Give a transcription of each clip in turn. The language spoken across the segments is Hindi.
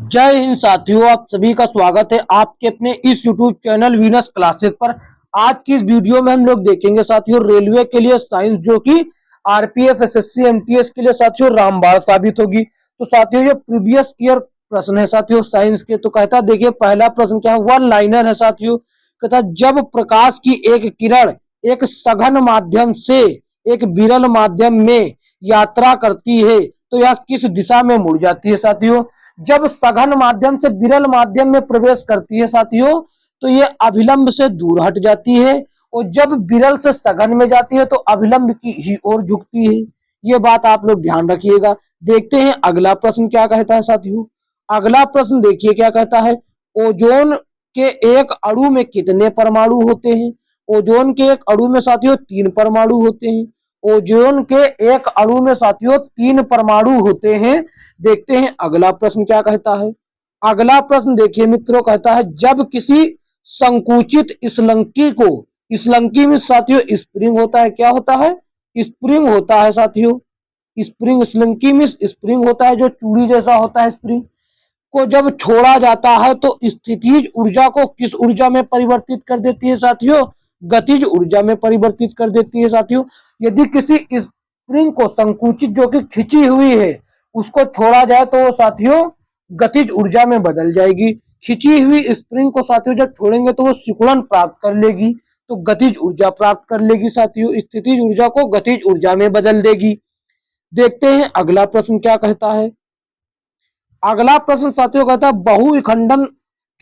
जय हिंद साथियों, आप सभी का स्वागत है आपके अपने इस यूट्यूब चैनल वीनस क्लासेस पर। आज की इस वीडियो में हम लोग देखेंगे साथियों रेलवे के लिए साइंस, जो कि आरपीएफ, एसएससी, एमटीएस के लिए साथियों रामबाण साबित होगी। तो साथियों ये प्रीवियस ईयर प्रश्न है साथियों साइंस के। तो कहता देखिए पहला प्रश्न क्या है, वन लाइनर है साथियों। कहता जब प्रकाश की एक किरण एक सघन माध्यम से एक विरल माध्यम में यात्रा करती है तो यह किस दिशा में मुड़ जाती है साथियों। जब सघन माध्यम से विरल माध्यम में प्रवेश करती है साथियों तो ये अभिलंब से दूर हट जाती है, और जब विरल से सघन में जाती है तो अभिलंब की ही ओर झुकती है। ये बात आप लोग ध्यान रखिएगा। देखते हैं अगला प्रश्न क्या कहता है साथियों। अगला प्रश्न देखिए क्या कहता है, ओजोन के एक अणु में कितने परमाणु होते हैं। ओजोन के एक अणु में साथियों 3 परमाणु होते हैं। ओजोन के एक अणु में साथियों 3 परमाणु होते हैं। देखते हैं अगला प्रश्न क्या कहता है। अगला प्रश्न देखिए मित्रों, कहता है जब किसी संकुचित स्लंकी को, स्लंकी में साथियों स्प्रिंग होता है, क्या होता है, स्प्रिंग होता है साथियों। स्प्रिंग, स्लंकी में स्प्रिंग होता है जो चूड़ी जैसा होता है। स्प्रिंग को जब छोड़ा जाता है तो स्थितिज ऊर्जा को किस ऊर्जा में परिवर्तित कर देती है साथियों, गतिज ऊर्जा में परिवर्तित कर देती है साथियों। यदि किसी स्प्रिंग को संकुचित, जो कि खिंची हुई है, उसको छोड़ा जाए तो वो साथियों गतिज ऊर्जा में बदल जाएगी। खिंची हुई स्प्रिंग को साथियों जब छोड़ेंगे तो वो सिकुड़न प्राप्त कर लेगी, तो गतिज ऊर्जा प्राप्त कर लेगी साथियों। स्थितिज ऊर्जा को गतिज ऊर्जा में बदल देगी। देखते हैं अगला प्रश्न क्या कहता है। अगला प्रश्न साथियों कहता है बहुविखंडन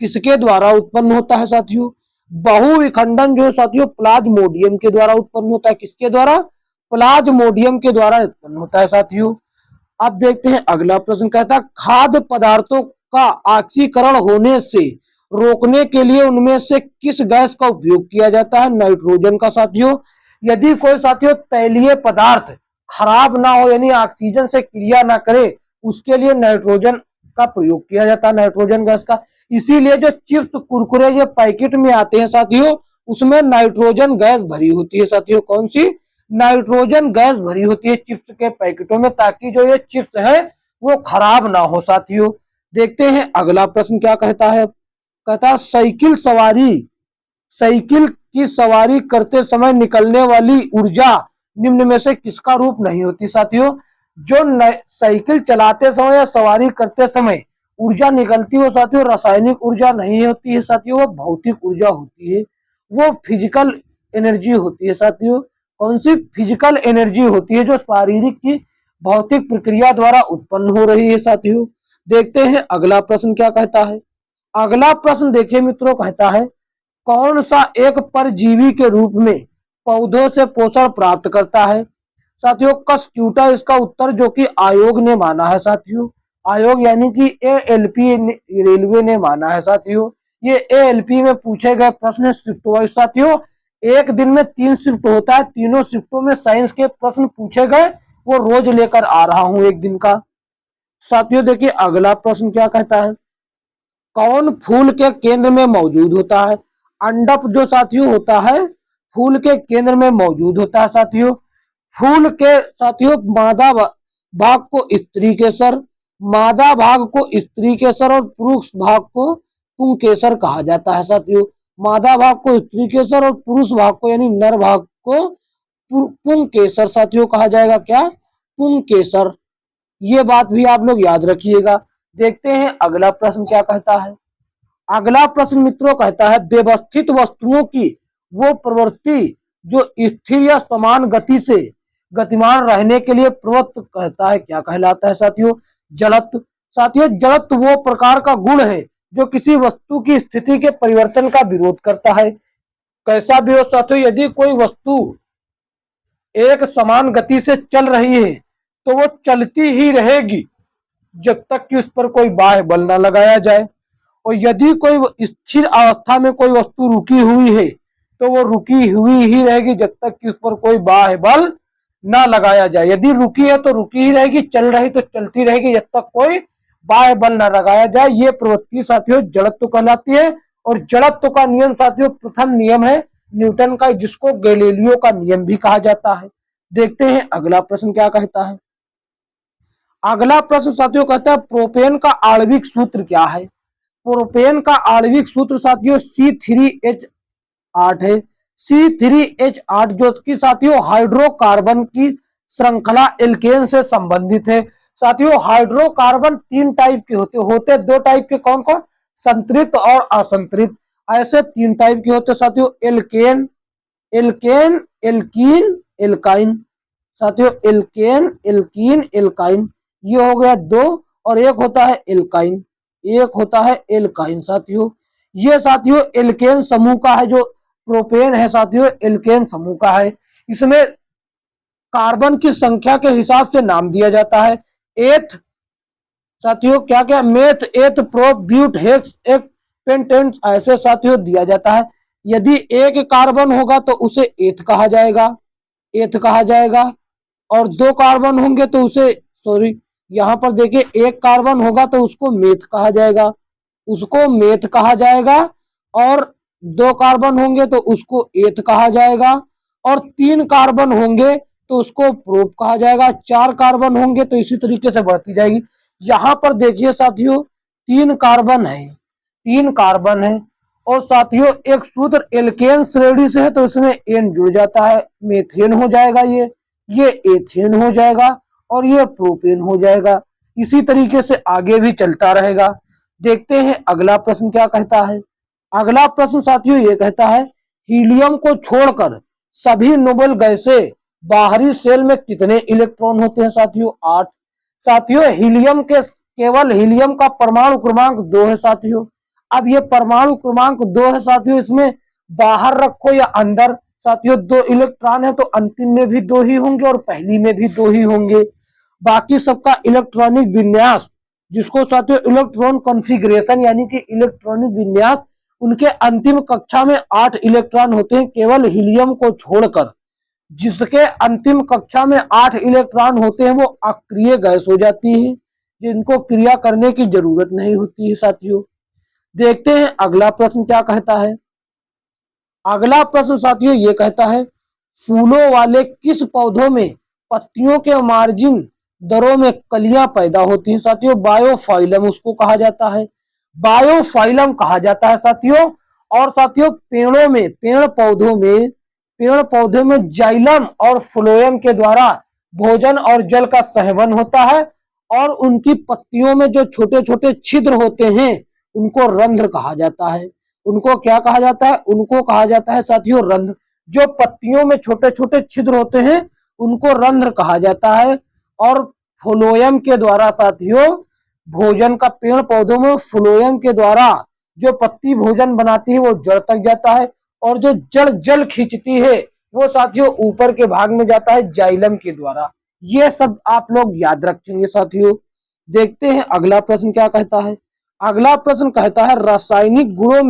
किसके द्वारा उत्पन्न होता है साथियों। बहुविखंडन जो है साथियों प्लाज्मोडियम के द्वारा उत्पन्न होता है। किसके द्वारा, प्लाज्मोडियम के द्वारा उत्पन्न होता है साथियों। अब देखते हैं अगला प्रश्न कहता है खाद्य पदार्थों का ऑक्सीकरण होने से रोकने के लिए उनमें से किस गैस का उपयोग किया जाता है। नाइट्रोजन का साथियों। यदि कोई साथियों तैलीय पदार्थ खराब ना हो, यानी ऑक्सीजन से क्रिया ना करे, उसके लिए नाइट्रोजन का प्रयोग किया जाता है, नाइट्रोजन गैस का। इसीलिए जो चिप्स कुरकुरे ये पैकेट में आते हैं साथियों उसमें नाइट्रोजन गैस भरी होती है साथियों। कौन सी, नाइट्रोजन गैस भरी होती है चिप्स के पैकेटों में, ताकि जो ये चिप्स है वो खराब ना हो साथियों। देखते हैं अगला प्रश्न क्या कहता है। कहता है साइकिल सवारी, साइकिल की सवारी करते समय निकलने वाली ऊर्जा निम्न में से किसका रूप नहीं होती साथियों। जो साइकिल चलाते समय या सवारी करते समय ऊर्जा निकलती है वो साथियों रासायनिक ऊर्जा नहीं होती है साथियों, वो भौतिक ऊर्जा होती है, वो फिजिकल एनर्जी होती है साथियों। कौन सी, फिजिकल एनर्जी होती है जो शारीरिक की भौतिक प्रक्रिया द्वारा उत्पन्न हो रही है साथियों। देखते हैं अगला प्रश्न क्या कहता है। अगला प्रश्न देखिए मित्रों, कहता है कौन सा एक परजीवी के रूप में पौधों से पोषण प्राप्त करता है साथियों। कस्क्यूटा इसका उत्तर, जो कि आयोग ने माना है साथियों। आयोग यानी कि एएलपी रेलवे ने माना है साथियों। ये एएलपी में पूछे गए प्रश्न शिफ्ट वाइज साथियों। एक दिन में 3 शिफ्ट होता है, तीनों शिफ्टों में साइंस के प्रश्न पूछे गए, वो रोज लेकर आ रहा हूं एक दिन का। साथियों देखिए अगला प्रश्न क्या कहता है। कौन फूल के केंद्र में मौजूद होता है। अंडप जो साथियों होता है फूल के केंद्र में मौजूद होता है साथियों। फूल के साथियों मादा भाग को स्त्री केसर, मादा भाग को स्त्री केसर और पुरुष भाग को पुंकेसर कहा जाता है साथियों। मादा भाग को स्त्री केसर और पुरुष भाग को यानी नर भाग को पुंकेसर साथियों कहा जाएगा। क्या, पुंकेसर। ये बात भी आप लोग याद रखिएगा। देखते हैं अगला प्रश्न क्या कहता है। अगला प्रश्न मित्रों कहता है व्यवस्थित वस्तुओं की वो प्रवृत्ति जो स्थिर या समान गति से गतिमान रहने के लिए प्रवृत्त कहता है, क्या कहलाता है साथियों। जड़त्व। साथियों जड़त्व वो प्रकार का गुण है जो किसी वस्तु की स्थिति के परिवर्तन का विरोध करता है। कैसा भी हो साथियों, यदि कोई वस्तु एक समान गति से चल रही है तो वो चलती ही रहेगी जब तक कि उस पर कोई बाह्य बल न लगाया जाए, और यदि कोई स्थिर अवस्था में कोई वस्तु रुकी हुई है तो वो रुकी हुई ही रहेगी जब तक कि उस पर कोई बाह्य बल ना लगाया जाए। यदि रुकी है तो रुकी ही रहेगी, चल रही तो चलती रहेगी जब तक कोई बाह्य बल ना लगाया जाए। ये प्रवृत्ति साथियों जड़त्व कहलाती है। और जड़त्व का नियम साथियों प्रथम नियम है न्यूटन का, जिसको गैलीलियो का नियम भी कहा जाता है। देखते हैं अगला प्रश्न क्या कहता है। अगला प्रश्न साथियों कहता है प्रोपेन का आणविक सूत्र क्या है। प्रोपेन का आणविक सूत्र साथियों C3H8 है। C3H8 जो कि साथियों हाइड्रोकार्बन की श्रृंखला एल्केन से संबंधित है। साथियों हाइड्रोकार्बन तीन टाइप के होते दो टाइप के, कौन कौन, संतृप्त और असंतृप्त। ऐसे तीन टाइप के होते साथियों, एल्केन, एल्केन, एल्कीन, एल्काइन। साथियों एल्केन, एल्कीन, एल्काइन ये हो गया दो, और एक होता है एल्काइन, एक होता है एल्काइन। साथियों ये साथियों एल्केन समूह का है, जो प्रोपेन है साथियों एल्केन समूह का है। इसमें कार्बन की संख्या के हिसाब से नाम दिया जाता है। एथ साथियों क्या क्या, मेथ, एथ, प्रोप, ब्यूट, हेक्स, एक पेंटेंट ऐसे साथियों दिया जाता है। यदि एक कार्बन होगा तो उसे एथ कहा जाएगा, एथ कहा जाएगा। और दो कार्बन होंगे तो उसे, सॉरी यहाँ पर देखिए, एक कार्बन होगा तो उसको मेथ कहा जाएगा, उसको मेथ कहा जाएगा। और दो कार्बन होंगे तो उसको एथ कहा जाएगा। और तीन कार्बन होंगे तो उसको प्रोप कहा जाएगा। चार कार्बन होंगे तो इसी तरीके से बढ़ती जाएगी। यहाँ पर देखिए साथियों तीन कार्बन है, तीन कार्बन है। और साथियों एक सूत्र एल्केन श्रेणी से है तो इसमें एन जुड़ जाता है, मेथेन हो जाएगा, ये एथेन हो जाएगा, और ये प्रोपेन हो जाएगा। इसी तरीके से आगे भी चलता रहेगा। देखते हैं अगला प्रश्न क्या कहता है। अगला प्रश्न साथियों ये कहता है हीलियम को छोड़कर सभी नोबल गैसें बाहरी शेल में कितने इलेक्ट्रॉन होते हैं। साथियों 8। साथियों हीलियम के केवल हीलियम का परमाणु क्रमांक 2 है साथियों। अब ये परमाणु क्रमांक 2 है साथियों, इसमें बाहर रखो या अंदर, साथियों 2 इलेक्ट्रॉन है तो अंतिम में भी 2 ही होंगे और पहली में भी 2 ही होंगे। बाकी सबका इलेक्ट्रॉनिक विन्यास, जिसको साथियों इलेक्ट्रॉन कॉन्फ़िगरेशन यानी कि इलेक्ट्रॉनिक विन्यास, उनके अंतिम कक्षा में 8 इलेक्ट्रॉन होते हैं केवल हीलियम को छोड़कर। जिसके अंतिम कक्षा में 8 इलेक्ट्रॉन होते हैं वो अक्रिय गैस हो जाती है, जिनको क्रिया करने की जरूरत नहीं होती है। साथियों देखते हैं अगला प्रश्न क्या कहता है। अगला प्रश्न साथियों ये कहता है फूलों वाले किस पौधों में पत्तियों के मार्जिन दरों में कलियां पैदा होती हैं। साथियों बायोफाइलम उसको कहा जाता है, बायोफाइलम कहा जाता है साथियों। और साथियों पेड़ पौधों में जाइलम और फ्लोएम के द्वारा भोजन और जल का सहवन होता है। और उनकी पत्तियों में जो छोटे छोटे छिद्र होते हैं उनको रंध्र कहा जाता है। उनको क्या कहा जाता है, उनको कहा जाता है साथियों रंध्र। जो पत्तियों में छोटे छोटे छिद्र होते हैं उनको रंध्र कहा जाता है। और फ्लोएम के द्वारा साथियों भोजन का, पेड़ पौधों में फ्लोएम के द्वारा जो पत्ती भोजन बनाती है वो जड़ तक जाता है, और जो जड़ जल खींचती है वो साथियों ऊपर के भाग में जाता है जाइलम के द्वारा। ये सब आप लोग याद रखेंगे साथियों। देखते हैं अगला प्रश्न क्या कहता है। अगला प्रश्न कहता है रासायनिक गुणों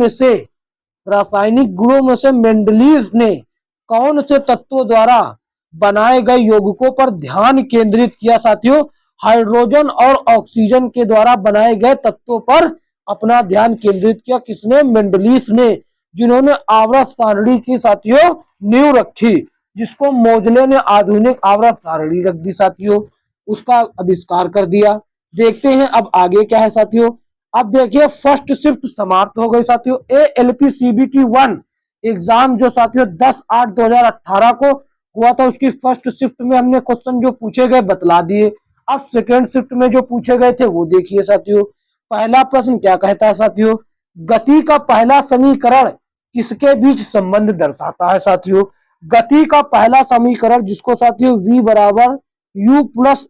में से मेंडलीव ने कौन से तत्वों द्वारा बनाए गए यौगिकों पर ध्यान केंद्रित किया। साथियों हाइड्रोजन और ऑक्सीजन के द्वारा बनाए गए तत्वों पर अपना ध्यान केंद्रित किया। किसने, मेंडलीव ने, जिन्होंने आवर्त सारणी की साथियों नींव रखी, जिसको मोजले ने आधुनिक आवर्त सारणी रख दी साथियों, उसका आविष्कार कर दिया। देखते हैं अब आगे क्या है साथियों। अब देखिए फर्स्ट शिफ्ट समाप्त हो गई साथियों। ALP CBT 1 एग्जाम जो साथियों 10/8/2018 को हुआ था, उसकी फर्स्ट शिफ्ट में हमने क्वेश्चन जो पूछे गए बतला दिए। अब सेकेंड शिफ्ट में जो पूछे गए थे वो देखिए साथियों। पहला प्रश्न क्या कहता है साथियों, गति का पहला समीकरण किसके बीच संबंध दर्शाता है। साथियों गति का पहला समीकरण जिसको साथियों V बराबर U प्लस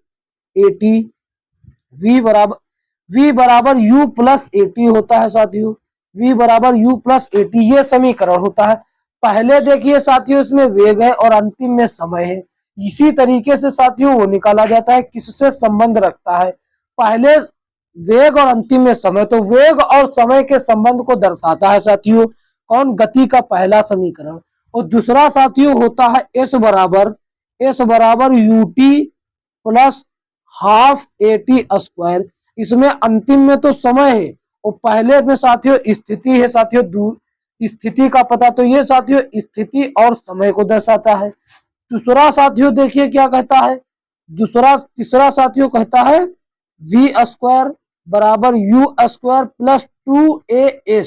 AT, V बराबर U प्लस AT होता है साथियों, V बराबर U प्लस AT ये समीकरण होता है। पहले देखिए साथियों इसमें वेग है और अंतिम में समय है। इसी तरीके से साथियों वो निकाला जाता है किससे संबंध रखता है, पहले वेग और अंतिम में समय। तो वेग और समय के संबंध को दर्शाता है साथियों कौन, गति का पहला समीकरण। और दूसरा साथियों होता है S बराबर UT plus half AT square. इसमें अंतिम में तो समय है और पहले में साथियों स्थिति है साथियों, स्थिति का पता, तो ये साथियों स्थिति और समय को दर्शाता है। दूसरा साथियों देखिए क्या कहता है, तीसरा साथियों कहता है वी स्क्वायर बराबर यू स्क्वायर प्लस 2as।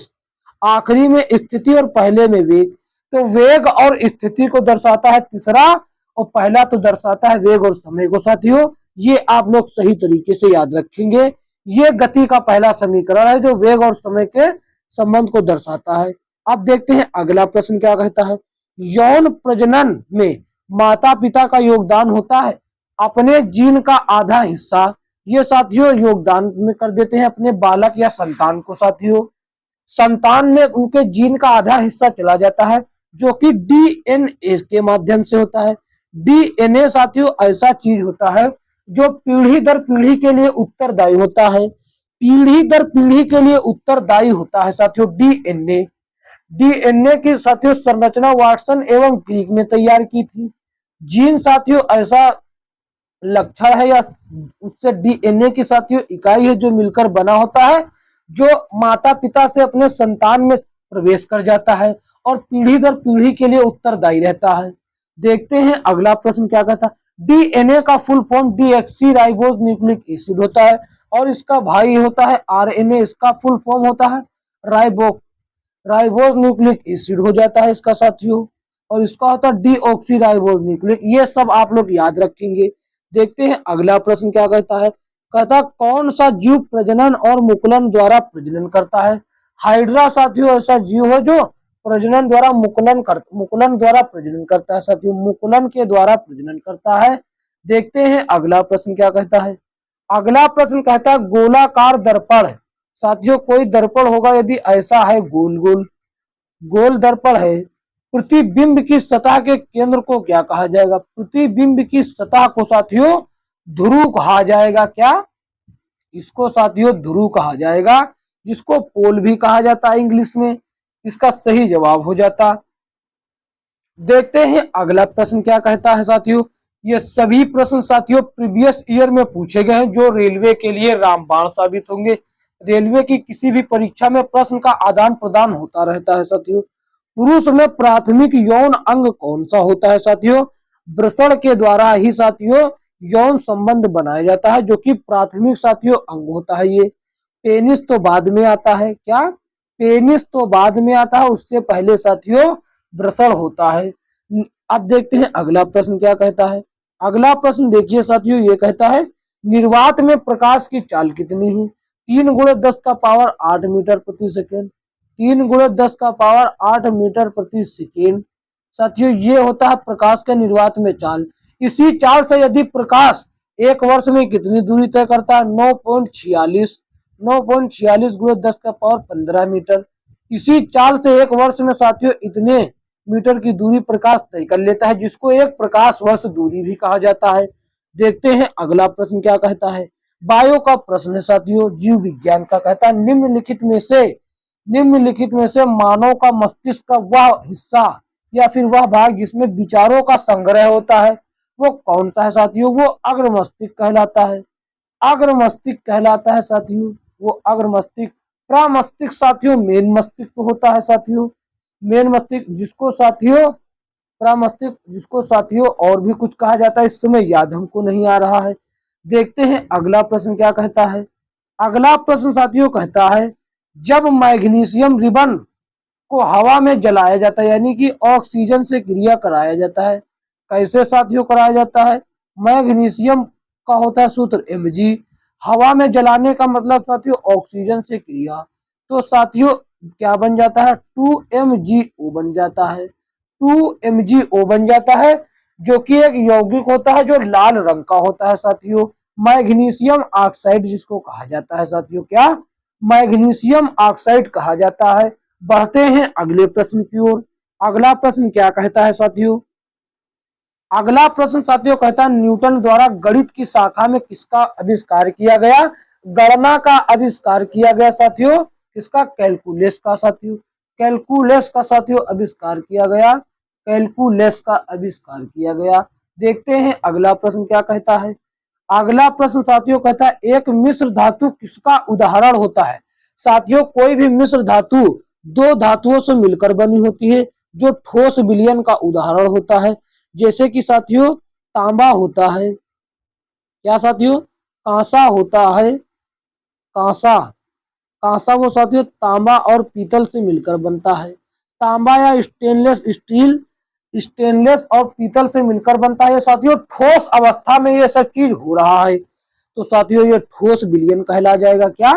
आखिरी में स्थिति और पहले में वेग, तो वेग और स्थिति को दर्शाता है तीसरा, और पहला तो दर्शाता है वेग और समय को साथियों। ये आप लोग सही तरीके से याद रखेंगे। ये गति का पहला समीकरण है जो वेग और समय के संबंध को दर्शाता है। अब देखते हैं अगला प्रश्न क्या कहता है। यौन प्रजनन में माता पिता का योगदान होता है। अपने जीन का आधा हिस्सा ये साथियों योगदान में कर देते हैं अपने बालक या संतान को साथियों। संतान में उनके जीन का आधा हिस्सा चला जाता है जो कि डीएनए के माध्यम से होता है। डीएनए साथियों ऐसा चीज होता है जो पीढ़ी दर पीढ़ी के लिए उत्तरदायी होता है। पीढ़ी दर पीढ़ी के लिए उत्तरदायी होता है साथियों डीएनए। डीएनए की साथियों संरचना वाटसन एवं क्रिक ने तैयार की थी। जीन साथियों ऐसा लक्षण है या उससे डीएनए की साथियों इकाई है जो मिलकर बना होता है, जो माता पिता से अपने संतान में प्रवेश कर जाता है और पीढ़ी दर पीढ़ी के लिए उत्तरदायी रहता है। देखते हैं अगला प्रश्न क्या कहता है। डीएनए का full form deoxy ribose nucleic acid होता है और इसका भाई होता है आरएनए। इसका फुल फॉर्म होता है राइबोज न्यूक्लिक एसिड हो जाता है इसका साथियों, और इसका होता है डीऑक्सी राइबोज न्यूक्लिक। ये सब आप लोग याद रखेंगे। देखते हैं अगला प्रश्न क्या कहता है। कहता कौन सा जीव प्रजनन और मुकुलन द्वारा प्रजनन करता है। हाइड्रा साथियों ऐसा जीव है जो प्रजनन द्वारा मुकुलन द्वारा प्रजनन करता है साथियों, मुकुलन के द्वारा प्रजनन करता है। देखते हैं अगला प्रश्न क्या कहता है। अगला प्रश्न कहता है गोलाकार दर्पण साथियों कोई दर्पण होगा यदि ऐसा है गोल दर्पण है, प्रतिबिंब की सतह के केंद्र को क्या कहा जाएगा। प्रतिबिंब की सतह को साथियों ध्रुव कहा जाएगा। क्या इसको साथियों ध्रुव कहा जाएगा, जिसको पोल भी कहा जाता है इंग्लिश में। इसका सही जवाब हो जाता। देखते हैं अगला प्रश्न क्या कहता है साथियों। ये सभी प्रश्न साथियों प्रीवियस ईयर में पूछे गए हैं जो रेलवे के लिए रामबाण साबित होंगे। रेलवे की किसी भी परीक्षा में प्रश्न का आदान प्रदान होता रहता है साथियों। पुरुष में प्राथमिक यौन अंग कौन सा होता है साथियों। वृषण के द्वारा ही साथियों यौन संबंध बनाया जाता है जो कि प्राथमिक साथियों अंग होता है। ये पेनिस तो बाद में आता है। क्या पेनिस तो बाद में आता है, उससे पहले साथियों वृषण होता है। अब देखते हैं अगला प्रश्न क्या कहता है। अगला प्रश्न देखिए साथियों ये कहता है निर्वात में प्रकाश की चाल कितनी है। 3 × 10 का पावर 8 मीटर प्रति सेकेंड। 3 × 10 का पावर 8 मीटर प्रति सेकेंड साथियों ये होता है प्रकाश के निर्वात में चाल। इसी चाल से यदि प्रकाश एक वर्ष में कितनी दूरी तय करता है 9.46 × 10 का पावर 15 मीटर। इसी चाल से एक वर्ष में साथियों इतने मीटर की दूरी प्रकाश तय कर लेता है, जिसको एक प्रकाश वर्ष दूरी भी कहा जाता है। देखते हैं अगला प्रश्न क्या कहता है। बायो का प्रश्न है साथियों, जीव विज्ञान का। कहता है निम्नलिखित में से मानव का मस्तिष्क का वह हिस्सा या फिर वह भाग जिसमें विचारों का संग्रह होता है वो कौन सा है साथियों। वो अग्र मस्तिष्क कहलाता है। अग्र मस्तिष्क कहलाता है साथियों वो अग्र मस्तिष्क। प्रमस्तिष्क साथियों मेन मस्तिष्क होता है साथियों। मेन मस्तिष्क जिसको साथियों प्रमस्तिष्क जिसको साथियों और भी कुछ कहा जाता है, इस समय याद हमको नहीं आ रहा है। देखते हैं अगला प्रश्न क्या कहता है। अगला प्रश्न साथियों कहता है जब मैग्नीशियम रिबन को हवा में जलाया जाता है यानी कि ऑक्सीजन से क्रिया कराया जाता है। कैसे साथियों कराया जाता है। मैग्नीशियम का होता है सूत्र Mg। हवा में जलाने का मतलब साथियों ऑक्सीजन से क्रिया, तो साथियों क्या बन जाता है 2MgO बन जाता है। 2MgO बन जाता है जो कि एक यौगिक होता है जो लाल रंग का होता है साथियों। मैग्नीशियम ऑक्साइड जिसको कहा जाता है साथियों। क्या मैग्नीशियम ऑक्साइड कहा जाता है। बढ़ते हैं अगले प्रश्न की ओर। अगला प्रश्न क्या कहता है साथियों। अगला प्रश्न साथियों कहता है न्यूटन द्वारा गणित की शाखा में किसका आविष्कार किया गया। गणना का आविष्कार किया गया साथियों किसका कैलकुलस का साथियों। कैलकुलस का साथियों आविष्कार किया गया। कैलकुलस का आविष्कार किया गया। देखते हैं अगला प्रश्न क्या कहता है। अगला प्रश्न साथियों कहता है एक मिश्र धातु किसका उदाहरण होता है। साथियों कोई भी मिश्र धातु दो धातुओं से मिलकर बनी होती है जो ठोस विलयन का उदाहरण होता है। जैसे कि साथियों तांबा होता है, क्या साथियों, कांसा होता है। कांसा, कांसा वो साथियों तांबा और पीतल से मिलकर बनता है। तांबा या स्टेनलेस स्टील, स्टेनलेस और पीतल से मिलकर बनता है। ये साथियों ठोस अवस्था में ये सब चीज हो रहा है, तो साथियों ये ठोस विलयन कहला जाएगा। क्या,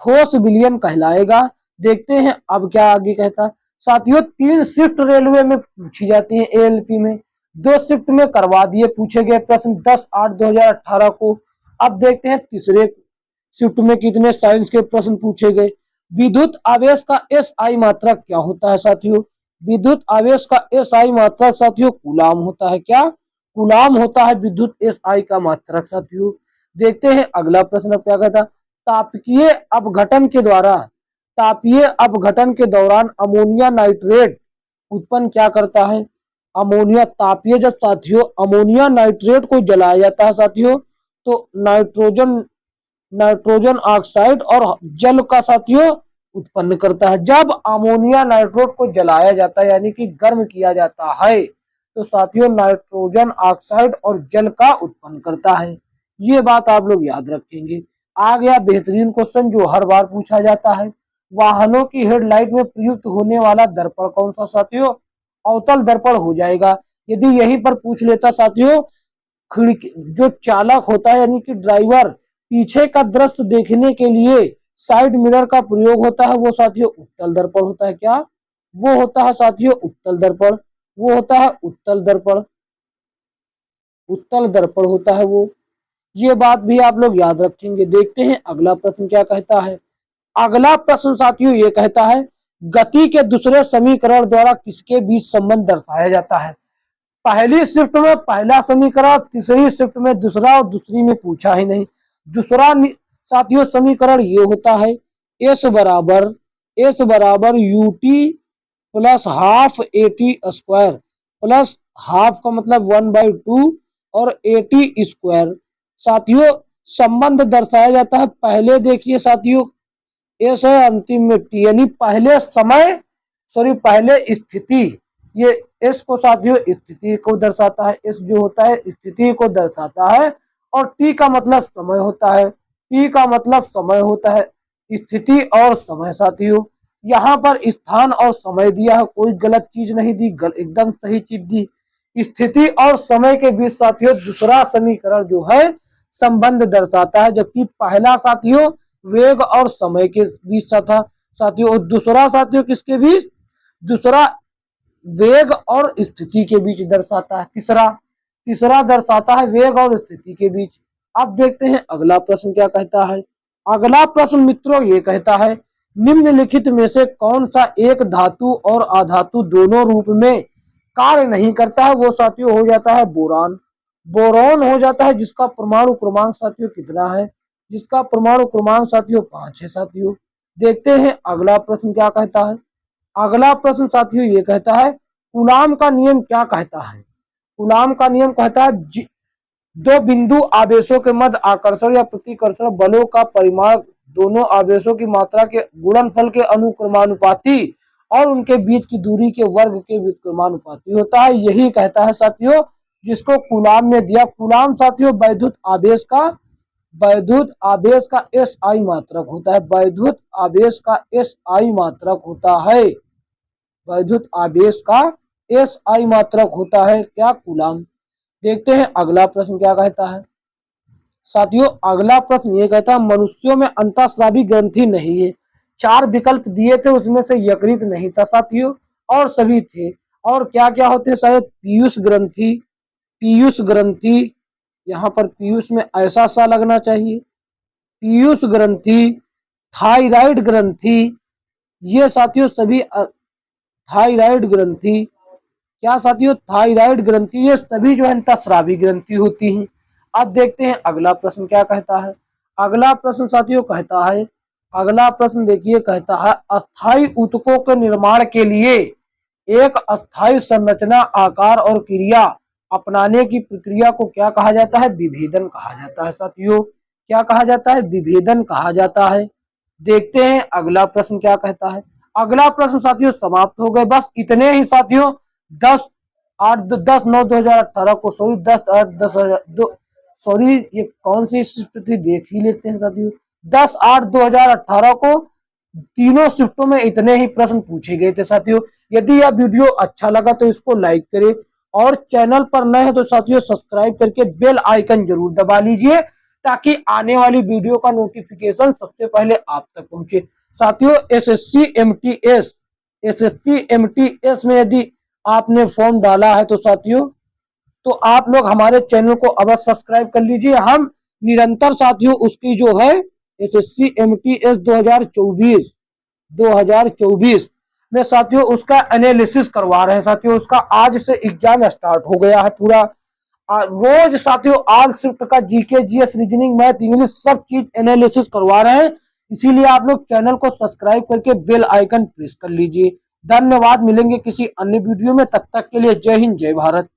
ठोस विलयन कहलाएगा। देखते हैं अब क्या आगे कहता है। साथियों 3 शिफ्ट रेलवे में पूछी जाती है एएलपी में, 2 शिफ्ट में करवा दिए पूछे गए प्रश्न 10/8/2018 को। अब देखते हैं तीसरे शिफ्ट में कितने साइंस के प्रश्न पूछे गए। विद्युत आवेश का एसआई मात्रक क्या होता है साथियों, विद्युत आवेश का एसआई मात्रक साथियों कूलाम होता है। क्या, कूलाम होता है विद्युत एसआई का मात्रक साथियों। देखते हैं अगला प्रश्न अब क्या कहता है। तापकीय अपघटन के द्वारा, तापीय अपघटन के दौरान अमोनिया नाइट्रेट उत्पन्न क्या करता है। अमोनिया, तापीय जब साथियों अमोनिया नाइट्रेट को जलाया जाता है साथियों, तो नाइट्रोजन, नाइट्रोजन ऑक्साइड और जल का साथियों उत्पन्न करता है। जब अमोनिया नाइट्रेट को जलाया जाता है यानी कि गर्म किया जाता है, तो साथियों नाइट्रोजन ऑक्साइड और जल का उत्पन्न करता है। ये बात आप लोग याद रखेंगे। आ गया बेहतरीन क्वेश्चन जो हर बार पूछा जाता है। वाहनों की हेडलाइट में प्रयुक्त होने वाला दर्पण कौन सा साथियों, अवतल दर्पण हो जाएगा। यदि यहीं पर पूछ लेता साथियों, खिड़की जो चालक होता है यानी कि ड्राइवर पीछे का दृश्य देखने के लिए साइड मिरर का प्रयोग होता है, वो साथियों उत्तल दर्पण होता है। क्या, वो होता है साथियों उत्तल दर्पण, वो होता है उत्तल दर्पण, उत्तल दर्पण होता है वो। ये बात भी आप लोग याद रखेंगे। देखते हैं अगला प्रश्न क्या कहता है। अगला प्रश्न साथियों ये कहता है, गति के दूसरे समीकरण द्वारा किसके बीच संबंध दर्शाया जाता है। पहली शिफ्ट में पहला समीकरण, तीसरी शिफ्ट में दूसरा, और दूसरी में पूछा ही नहीं। दूसरा साथियों समीकरण ये होता है, एस बराबर U T plus half A T square, plus half का मतलब 1/2 और ए टी स्क्वायर। साथियों संबंध दर्शाया जाता है, पहले देखिए साथियों एस है, अंतिम में टी, यानी पहले समय, सॉरी पहले स्थिति। ये एस को साथियों स्थिति को दर्शाता है, एस जो होता है स्थिति को दर्शाता है, और टी का मतलब समय होता है, टी का मतलब समय होता है। स्थिति और समय साथियों, यहाँ पर स्थान और समय दिया है, कोई गलत चीज नहीं दी, एकदम सही चीज दी। स्थिति और समय के बीच साथियों दूसरा समीकरण जो है संबंध दर्शाता है, जबकि पहला साथियों वेग और समय के बीच था साथियों, और दूसरा साथियों किसके बीच, दूसरा वेग और स्थिति के बीच दर्शाता है। तीसरा, तीसरा दर्शाता है वेग और स्थिति के बीच। अब देखते हैं अगला प्रश्न क्या कहता है। अगला प्रश्न मित्रों ये कहता है, निम्नलिखित में से कौन सा एक धातु और अधातु दोनों रूप में कार्य नहीं करता है। वो साथियों हो जाता है बोरान। बोरॉन हो जाता है, जिसका परमाणु क्रमांक साथियों कितना है, जिसका परमाणु क्रमांक साथियों 5 है साथियों। देखते हैं अगला प्रश्न क्या कहता है। अगला प्रश्न साथियों ये कहता है, कूलाम का नियम क्या कहता है। कूलाम का नियम कहता है, दो बिंदु आवेशों के मध्य आकर्षण या प्रतिकर्षण बलों का परिमाण दोनों आवेशों की मात्रा के गुणनफल के अनुक्रमानुपाती और उनके बीच की दूरी के वर्ग के व्युत्क्रमानुपाती होता है। यही कहता है साथियों जिसको कूलाम ने दिया। कूलाम साथियों वैद्युत आवेश का एस आई मात्रक होता है, वैद्युत आवेश का एस आई मात्रक होता है, वैद्युत आवेश का एस आई मात्रक होता है क्या, कूलाम। देखते हैं अगला प्रश्न क्या कहता है। साथियों अगला प्रश्न ये कहता है, मनुष्यों में अंतःस्रावी ग्रंथि नहीं है। 4 विकल्प दिए थे, उसमें से यकृत नहीं था साथियों, और सभी थे। और क्या क्या होते हैं शायद, पीयूष ग्रंथि, पीयूष ग्रंथि, यहाँ पर पीयूष में ऐसा सा लगना चाहिए, पीयूष ग्रंथि, थायराइड ग्रंथि, ये साथियों सभी थायराइड ग्रंथि, क्या साथियों, थायराइड ग्रंथि, ये सभी जो है अंतःस्रावी ग्रंथि होती हैं। अब देखते हैं अगला प्रश्न क्या कहता है। अगला प्रश्न साथियों कहता है, अगला प्रश्न देखिए कहता है, अस्थायी ऊतकों के निर्माण के लिए एक अस्थायी संरचना, आकार और क्रिया अपनाने की प्रक्रिया को क्या कहा जाता है, विभेदन कहा जाता है साथियों। क्या कहा जाता है, विभेदन कहा जाता है। देखते हैं अगला प्रश्न क्या कहता है। अगला प्रश्न साथियों समाप्त हो गए, बस इतने ही साथियों। 10/8 10/9/2018 को, सॉरी 10/8 सॉरी ये कौन सी शिफ्ट थी देख ही लेते हैं साथियों। 10/8/2018 को तीनों शिफ्टों में इतने ही प्रश्न पूछे गए थे साथियों। यदि यह वीडियो अच्छा लगा तो इसको लाइक करें और चैनल पर नए हैं तो साथियों सब्सक्राइब करके बेल आइकन जरूर दबा लीजिए ताकि आने वाली वीडियो का नोटिफिकेशन सबसे पहले आप तक पहुंचे। साथियों एसएससी एमटीएस में यदि आपने फॉर्म डाला है तो साथियों तो आप लोग हमारे चैनल को अवश्य सब्सक्राइब कर लीजिए। हम निरंतर साथियों उसकी जो है एसएससी एमटीएस 2024 में साथियों उसका एनालिसिस करवा रहे हैं साथियों। उसका आज से एग्जाम स्टार्ट हो गया है पूरा। रोज साथियों ऑल शिफ्ट का GK GS reasoning math English सब चीज एनालिसिस करवा रहे हैं। इसीलिए आप लोग चैनल को सब्सक्राइब करके बेल आइकन प्रेस कर लीजिए। धन्यवाद, मिलेंगे किसी अन्य वीडियो में, तब तक के लिए जय हिंद जय भारत।